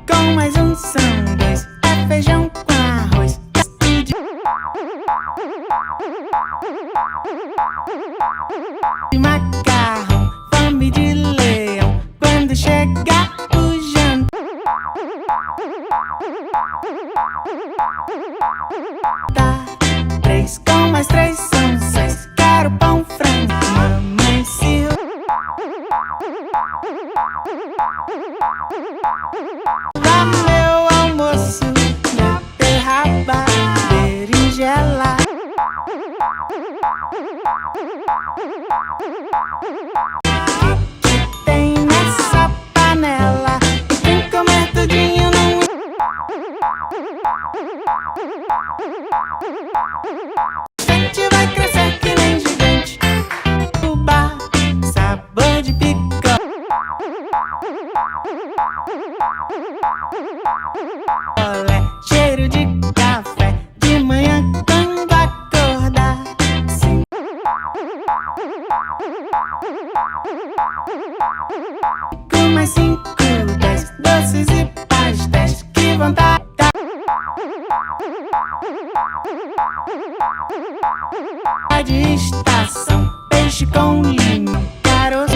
Com mais um são dois, é feijão com arroz. De macarrão, fome de leão. Quando chegar o jantar, três com mais três são seis. Quero pão, frango, mamãe, se lá meu almoço, beterraba, berinjela. Que tem nessa panela e quem comer tudinho não. A gente vai crescer que nem gigante. Fubá, sabor de pica. Olé, cheiro de café de manhã quando acordar. Sim. Com mais 5, 10 doces e pastéis, que vontade. De estação, peixe com limão, caroço.